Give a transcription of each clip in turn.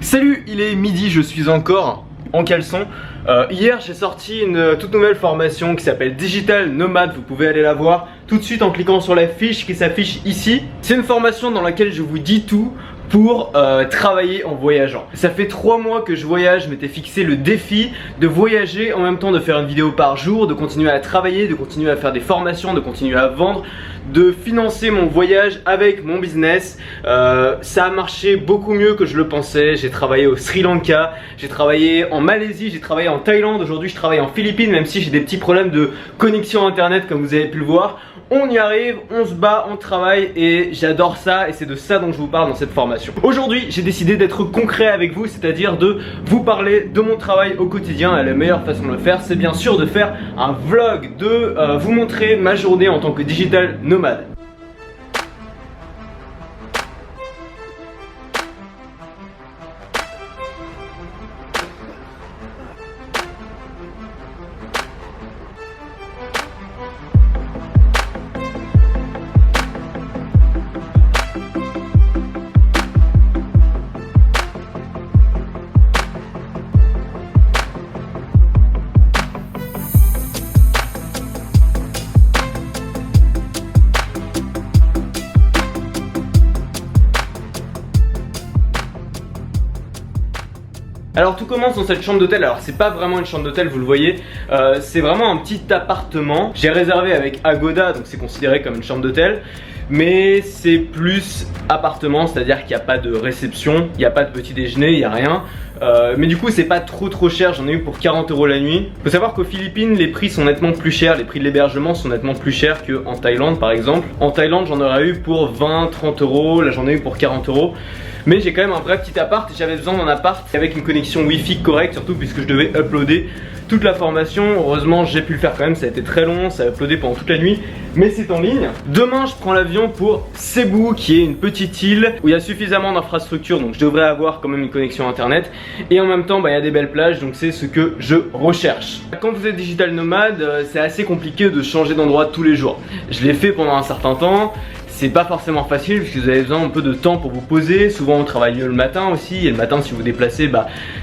Salut, il est midi, je suis encore en caleçon. Hier j'ai sorti une toute nouvelle formation qui s'appelle Digital Nomad, vous pouvez aller la voir tout de suite en cliquant sur la fiche qui s'affiche ici. C'est une formation dans laquelle je vous dis tout pour travailler en voyageant. Ça fait 3 mois que je voyage, je m'étais fixé le défi de voyager en même temps de faire une vidéo par jour, de continuer à travailler, de continuer à faire des formations, de continuer à vendre, de financer mon voyage avec mon business. Ça a marché beaucoup mieux que je le pensais. J'ai travaillé au Sri Lanka, j'ai travaillé en Malaisie, j'ai travaillé en Thaïlande, aujourd'hui je travaille en Philippines, même si j'ai des petits problèmes de connexion internet comme vous avez pu le voir. On y arrive, on se bat, on travaille et j'adore ça et c'est de ça dont je vous parle dans cette formation. Aujourd'hui j'ai décidé d'être concret avec vous, c'est-à-dire de vous parler de mon travail au quotidien et la meilleure façon de le faire c'est bien sûr de faire un vlog, de vous montrer ma journée en tant que digital nomade. Alors tout commence dans cette chambre d'hôtel, alors c'est pas vraiment une chambre d'hôtel vous le voyez, c'est vraiment un petit appartement. J'ai réservé avec Agoda donc c'est considéré comme une chambre d'hôtel. Mais c'est plus appartement, c'est-à-dire qu'il n'y a pas de réception, il n'y a pas de petit déjeuner, il n'y a rien. Mais du coup c'est pas trop cher, j'en ai eu pour 40 € la nuit. Faut savoir qu'aux Philippines les prix sont nettement plus chers, les prix de l'hébergement sont nettement plus chers qu'en Thaïlande par exemple. En Thaïlande j'en aurais eu pour 20-30 €, là j'en ai eu pour 40 €. Mais j'ai quand même un vrai petit appart et j'avais besoin d'un appart avec une connexion wifi correcte, surtout puisque je devais uploader toute la formation. Heureusement j'ai pu le faire quand même, ça a été très long, ça a uploadé pendant toute la nuit, mais c'est en ligne. Demain je prends l'avion pour Cebu qui est une petite île où il y a suffisamment d'infrastructures, donc je devrais avoir quand même une connexion internet. Et en même temps il y a des belles plages, donc c'est ce que je recherche. Quand vous êtes digital nomade, c'est assez compliqué de changer d'endroit tous les jours. Je l'ai fait pendant un certain temps. C'est pas forcément facile puisque vous avez besoin un peu de temps pour vous poser. Souvent on travaille le matin aussi et le matin si vous vous déplacez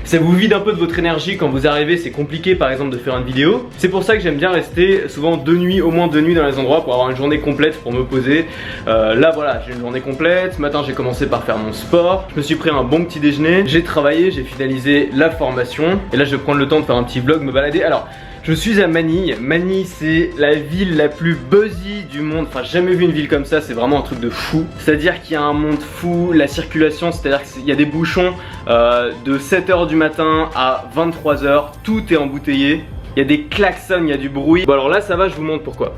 ça vous vide un peu de votre énergie. Quand vous arrivez c'est compliqué par exemple de faire une vidéo. C'est pour ça que j'aime bien rester souvent 2 nuits, au moins 2 nuits dans les endroits pour avoir une journée complète pour me poser. Là voilà, j'ai une journée complète. Ce matin j'ai commencé par faire mon sport. Je me suis pris un bon petit déjeuner. J'ai travaillé, j'ai finalisé la formation. Et là je vais prendre le temps de faire un petit vlog, me balader. Alors je suis à Manille. Manille c'est la ville la plus buzzy du monde. Enfin j'ai jamais vu une ville comme ça, c'est vraiment un truc de fou. C'est-à-dire qu'il y a un monde fou, la circulation, c'est-à-dire qu'il y a des bouchons de 7 h du matin à 23 h. Tout est embouteillé, il y a des klaxons, il y a du bruit. Bon alors là ça va, je vous montre pourquoi.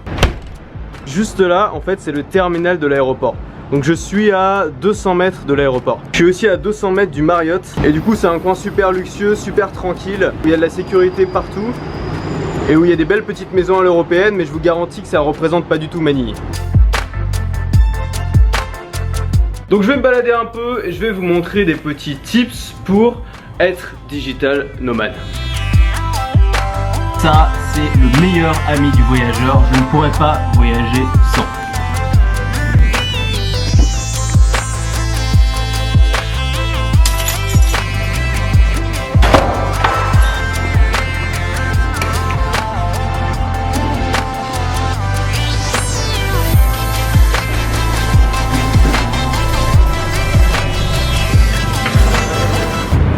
Juste là en fait c'est le terminal de l'aéroport. Donc je suis à 200 mètres de l'aéroport. Je suis aussi à 200 mètres du Marriott. Et du coup c'est un coin super luxueux, super tranquille, où il y a de la sécurité partout. Et où il y a des belles petites maisons à l'européenne, mais je vous garantis que ça représente pas du tout Manille. Donc je vais me balader un peu et je vais vous montrer des petits tips pour être digital nomade. Ça c'est le meilleur ami du voyageur, je ne pourrais pas voyager sans.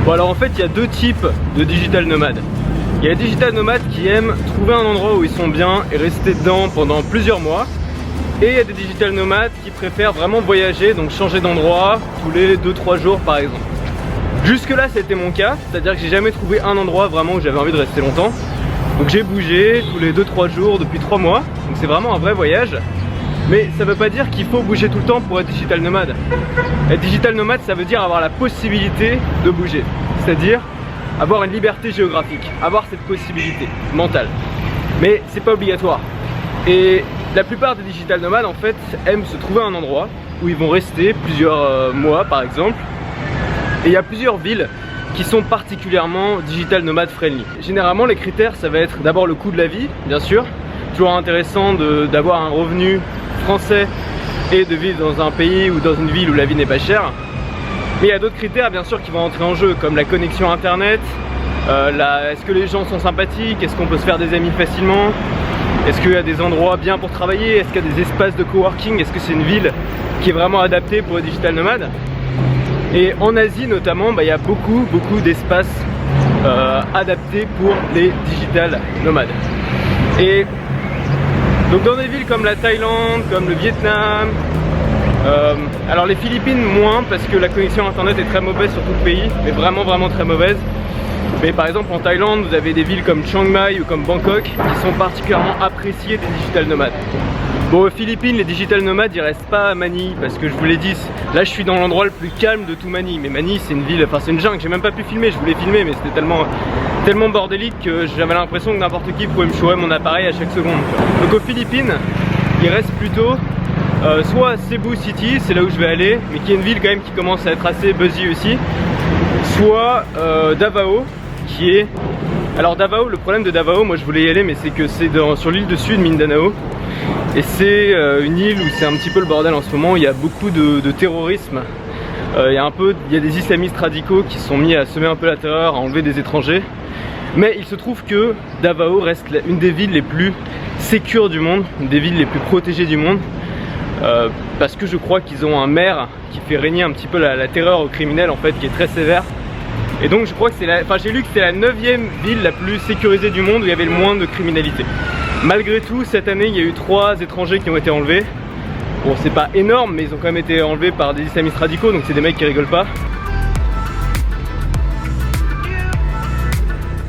Bon alors en fait il y a 2 types de digital nomades. Il y a les digital nomades qui aiment trouver un endroit où ils sont bien et rester dedans pendant plusieurs mois. Et il y a des digital nomades qui préfèrent vraiment voyager, donc changer d'endroit tous les 2-3 jours par exemple. Jusque là c'était mon cas, c'est-à-dire que j'ai jamais trouvé un endroit vraiment où j'avais envie de rester longtemps. Donc j'ai bougé tous les 2-3 jours depuis 3 mois, donc c'est vraiment un vrai voyage. Mais ça veut pas dire qu'il faut bouger tout le temps pour être digital nomade. Être digital nomade ça veut dire avoir la possibilité de bouger. C'est-à-dire avoir une liberté géographique, avoir cette possibilité mentale. Mais c'est pas obligatoire. Et la plupart des digital nomades en fait aiment se trouver un endroit où ils vont rester plusieurs mois par exemple. Et il y a plusieurs villes qui sont particulièrement digital nomade friendly. Généralement les critères ça va être d'abord le coût de la vie bien sûr. Toujours intéressant d'avoir un revenu français et de vivre dans un pays ou dans une ville où la vie n'est pas chère. Mais il y a d'autres critères bien sûr qui vont entrer en jeu, comme la connexion internet, est-ce que les gens sont sympathiques, est-ce qu'on peut se faire des amis facilement, est-ce qu'il y a des endroits bien pour travailler, est-ce qu'il y a des espaces de coworking, est-ce que c'est une ville qui est vraiment adaptée pour les digital nomades. Et en Asie notamment, il y a beaucoup d'espaces adaptés pour les digital nomades. Et donc dans des villes comme la Thaïlande, comme le Vietnam, alors les Philippines moins parce que la connexion internet est très mauvaise sur tout le pays, mais vraiment très mauvaise. Mais par exemple en Thaïlande, vous avez des villes comme Chiang Mai ou comme Bangkok qui sont particulièrement appréciées des digital nomades. Bon, aux Philippines, les digital nomades ils restent pas à Manille parce que je vous l'ai dit, là je suis dans l'endroit le plus calme de tout Manille. Mais Manille c'est une ville, enfin c'est une jungle, j'ai même pas pu filmer, je voulais filmer mais c'était tellement bordélique que j'avais l'impression que n'importe qui pouvait me chourer mon appareil à chaque seconde. Donc aux Philippines, il reste plutôt soit Cebu City, c'est là où je vais aller, mais qui est une ville quand même qui commence à être assez buzzy aussi, soit Davao, qui est... Alors Davao, le problème de Davao, moi je voulais y aller, mais c'est que c'est sur l'île de Sud, Mindanao, et c'est une île où c'est un petit peu le bordel en ce moment, il y a beaucoup de terrorisme, il y a des islamistes radicaux qui sont mis à semer un peu la terreur, à enlever des étrangers, mais il se trouve que Davao reste une des villes les plus sécures du monde, une des villes les plus protégées du monde, parce que je crois qu'ils ont un maire qui fait régner un petit peu la terreur aux criminels en fait, qui est très sévère. Et donc je crois que j'ai lu que c'était la 9e ville la plus sécurisée du monde où il y avait le moins de criminalité. Malgré tout, cette année il y a eu 3 étrangers qui ont été enlevés. Bon, c'est pas énorme, mais ils ont quand même été enlevés par des islamistes radicaux, donc c'est des mecs qui rigolent pas.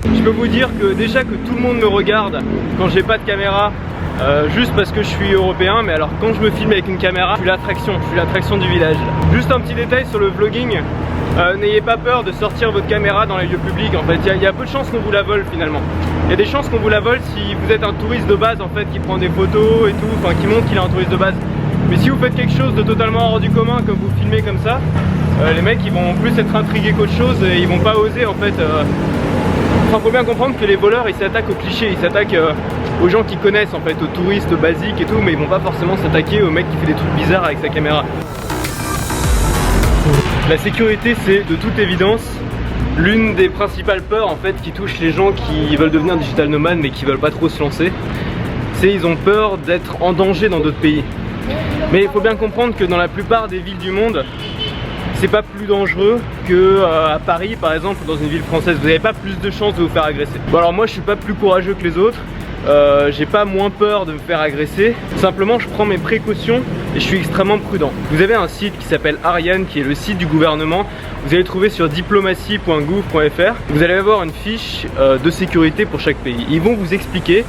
Je peux vous dire que déjà que tout le monde me regarde quand j'ai pas de caméra, juste parce que je suis européen, mais alors quand je me filme avec une caméra, je suis l'attraction du village. Juste un petit détail sur le vlogging, n'ayez pas peur de sortir votre caméra dans les lieux publics. En fait, il y a peu de chances qu'on vous la vole finalement. Il y a des chances qu'on vous la vole si vous êtes un touriste de base en fait, qui prend des photos et tout, enfin qui montre qu'il est un touriste de base. Mais si vous faites quelque chose de totalement hors du commun, comme vous filmez comme ça, les mecs ils vont plus être intrigués qu'autre chose et ils vont pas oser en fait. Enfin, faut bien comprendre que les voleurs ils s'attaquent aux clichés, ils s'attaquent aux gens qui connaissent en fait, aux touristes basiques et tout, mais ils vont pas forcément s'attaquer au mec qui fait des trucs bizarres avec sa caméra. La sécurité c'est de toute évidence l'une des principales peurs en fait qui touche les gens qui veulent devenir digital nomades mais qui veulent pas trop se lancer. C'est ils ont peur d'être en danger dans d'autres pays. Mais il faut bien comprendre que dans la plupart des villes du monde, c'est pas plus dangereux que à Paris par exemple ou dans une ville française. Vous n'avez pas plus de chances de vous faire agresser. Bon alors moi je suis pas plus courageux que les autres, j'ai pas moins peur de me faire agresser. Simplement je prends mes précautions et je suis extrêmement prudent. Vous avez un site qui s'appelle Ariane qui est le site du gouvernement. Vous allez trouver sur diplomatie.gouv.fr. Vous allez avoir une fiche de sécurité pour chaque pays. Ils vont vous expliquer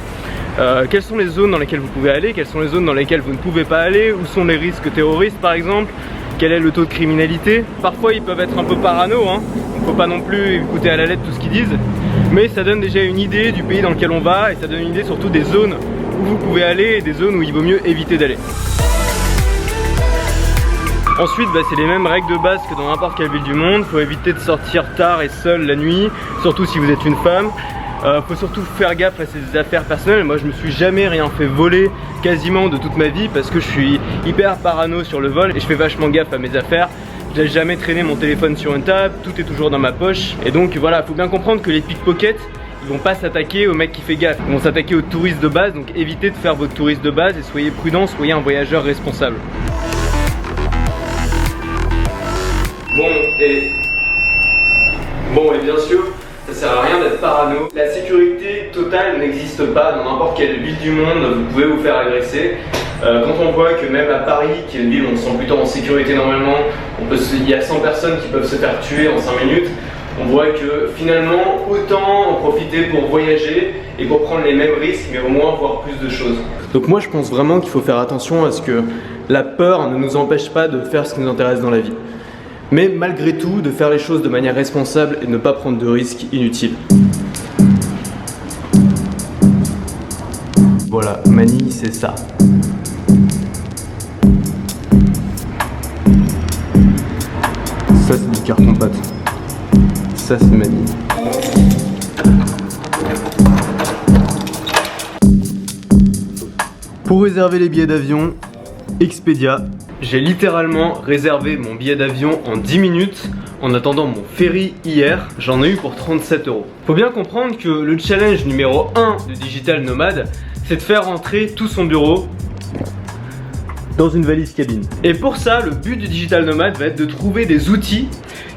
quelles sont les zones dans lesquelles vous pouvez aller, quelles sont les zones dans lesquelles vous ne pouvez pas aller, où sont les risques terroristes par exemple, quel est le taux de criminalité. Parfois ils peuvent être un peu parano, hein. Il ne faut pas non plus écouter à la lettre tout ce qu'ils disent, mais ça donne déjà une idée du pays dans lequel on va et ça donne une idée surtout des zones où vous pouvez aller et des zones où il vaut mieux éviter d'aller. Ensuite, c'est les mêmes règles de base que dans n'importe quelle ville du monde. Il faut éviter de sortir tard et seul la nuit, surtout si vous êtes une femme. Faut surtout faire gaffe à ses affaires personnelles. Moi je me suis jamais rien fait voler quasiment de toute ma vie parce que je suis hyper parano sur le vol et je fais vachement gaffe à mes affaires. J'ai jamais traîné mon téléphone sur une table, tout est toujours dans ma poche. Et donc voilà, faut bien comprendre que les pickpockets, ils vont pas s'attaquer au mec qui fait gaffe. Ils vont s'attaquer aux touristes de base, donc évitez de faire votre touriste de base et soyez prudent, soyez un voyageur responsable. Bon et bien sûr, ça sert à rien d'être parano. La sécurité totale n'existe pas dans n'importe quelle ville du monde, vous pouvez vous faire agresser. Quand on voit que même à Paris, qui est une ville où on se sent plutôt en sécurité normalement, il y a 100 personnes qui peuvent se faire tuer en 5 minutes, on voit que finalement autant en profiter pour voyager et pour prendre les mêmes risques mais au moins voir plus de choses. Donc moi je pense vraiment qu'il faut faire attention à ce que la peur ne nous empêche pas de faire ce qui nous intéresse dans la vie. Mais malgré tout, de faire les choses de manière responsable et de ne pas prendre de risques inutiles. Voilà, Manille, c'est ça. Ça, c'est du carton-pâte. Ça, c'est Manille. Pour réserver les billets d'avion, Expedia. j'ai littéralement réservé mon billet d'avion en 10 minutes en attendant mon ferry hier. J'en ai eu pour 37 €. Faut bien comprendre que le challenge numéro 1 de Digital Nomad, c'est de faire rentrer tout son bureau dans une valise cabine. Et pour ça, le but du Digital Nomad va être de trouver des outils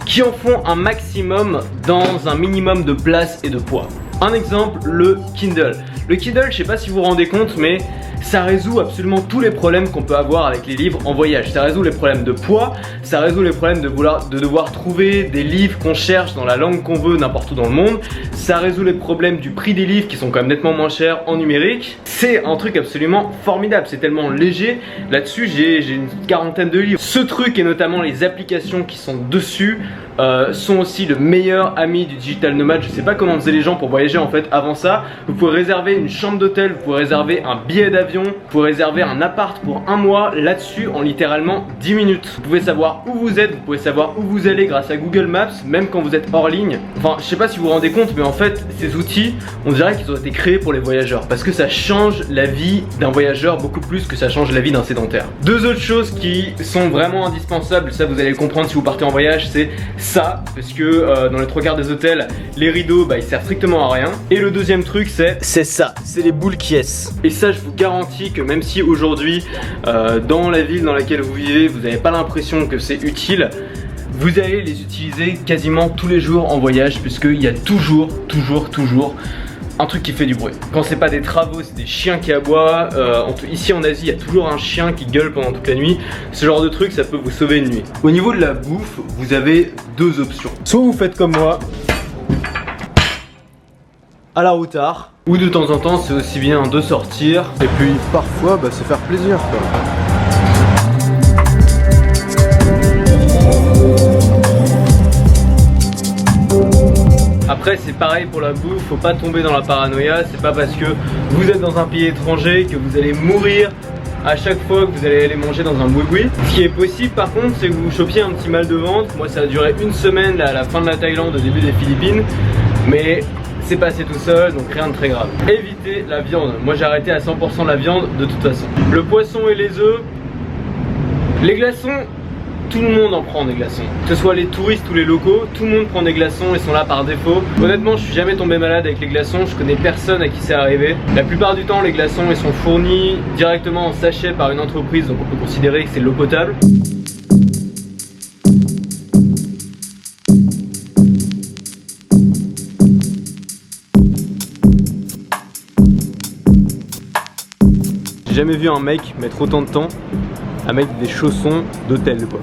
qui en font un maximum dans un minimum de place et de poids. Un exemple, le Kindle. Le Kindle, je sais pas si vous vous rendez compte, mais ça résout absolument tous les problèmes qu'on peut avoir avec les livres en voyage. Ça résout les problèmes de poids, ça résout les problèmes de devoir trouver des livres qu'on cherche dans la langue qu'on veut n'importe où dans le monde. Ça résout les problèmes du prix des livres qui sont quand même nettement moins chers en numérique. C'est un truc absolument formidable, c'est tellement léger. Là-dessus, j'ai une quarantaine de livres. Ce truc et notamment les applications qui sont dessus sont aussi le meilleur ami du Digital Nomad. Je sais pas comment faisaient les gens pour voyager en fait avant ça. Vous pouvez réserver une chambre d'hôtel, vous pouvez réserver un billet d'avion, vous pouvez réserver un appart pour un mois là-dessus en littéralement 10 minutes. Vous pouvez savoir où vous êtes, vous pouvez savoir où vous allez grâce à Google Maps, même quand vous êtes hors ligne. Enfin, je sais pas si vous vous rendez compte, mais en fait, ces outils, on dirait qu'ils ont été créés pour les voyageurs parce que ça change la vie d'un voyageur beaucoup plus que ça change la vie d'un sédentaire. Deux autres choses qui sont vraiment indispensables, ça vous allez le comprendre si vous partez en voyage, c'est ça, parce que dans les 3 quarts des hôtels, les rideaux, ils servent strictement à rien. Et le deuxième truc, c'est ça, c'est les boules qui est. Et ça, je vous garantis que même si aujourd'hui, dans la ville dans laquelle vous vivez, vous n'avez pas l'impression que c'est utile, vous allez les utiliser quasiment tous les jours en voyage, puisqu'il y a toujours un truc qui fait du bruit. Quand c'est pas des travaux, c'est des chiens qui aboient. Ici en Asie, il y a toujours un chien qui gueule pendant toute la nuit. Ce genre de truc, ça peut vous sauver une nuit. Au niveau de la bouffe, vous avez deux options. Soit vous faites comme moi, à la routard, ou de temps en temps, c'est aussi bien de sortir. Et puis parfois, se faire plaisir quoi. Après c'est pareil pour la bouffe, faut pas tomber dans la paranoïa, c'est pas parce que vous êtes dans un pays étranger que vous allez mourir à chaque fois que vous allez aller manger dans un boui-boui. Ce qui est possible par contre, c'est que vous chopiez un petit mal de ventre. Moi ça a duré une semaine là, à la fin de la Thaïlande, au début des Philippines, mais c'est passé tout seul, donc rien de très grave. Évitez la viande, moi j'ai arrêté à 100% la viande de toute façon. Le poisson et les œufs, les glaçons, tout le monde en prend des glaçons. Que ce soit les touristes ou les locaux, tout le monde prend des glaçons et sont là par défaut. Honnêtement, je suis jamais tombé malade avec les glaçons, je connais personne à qui c'est arrivé. La plupart du temps, les glaçons ils sont fournis directement en sachet par une entreprise, donc on peut considérer que c'est de l'eau potable. J'ai jamais vu un mec mettre autant de temps à mettre des chaussons d'hôtel quoi.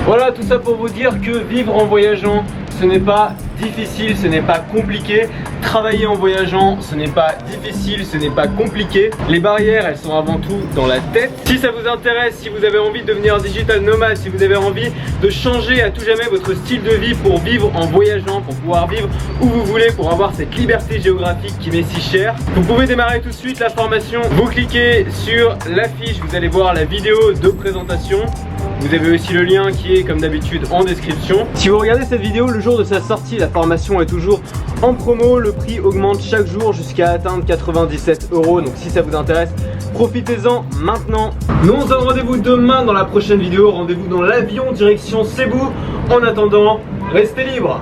Voilà, tout ça pour vous dire que vivre en voyageant, ce n'est pas difficile, ce n'est pas compliqué. Travailler en voyageant, ce n'est pas difficile, ce n'est pas compliqué. Les barrières, elles sont avant tout dans la tête. Si ça vous intéresse, si vous avez envie de devenir digital nomade, si vous avez envie de changer à tout jamais votre style de vie pour vivre en voyageant, pour pouvoir vivre où vous voulez, pour avoir cette liberté géographique qui m'est si chère, vous pouvez démarrer tout de suite la formation. Vous cliquez sur l'affiche, vous allez voir la vidéo de présentation. Vous avez aussi le lien qui est comme d'habitude en description. Si vous regardez cette vidéo le jour de sa sortie, la formation est toujours en promo. Le prix augmente chaque jour jusqu'à atteindre 97 €. Donc si ça vous intéresse, profitez-en maintenant. Nous on se donne rendez-vous demain dans la prochaine vidéo. Rendez-vous dans l'avion direction Cebu. En attendant, restez libres.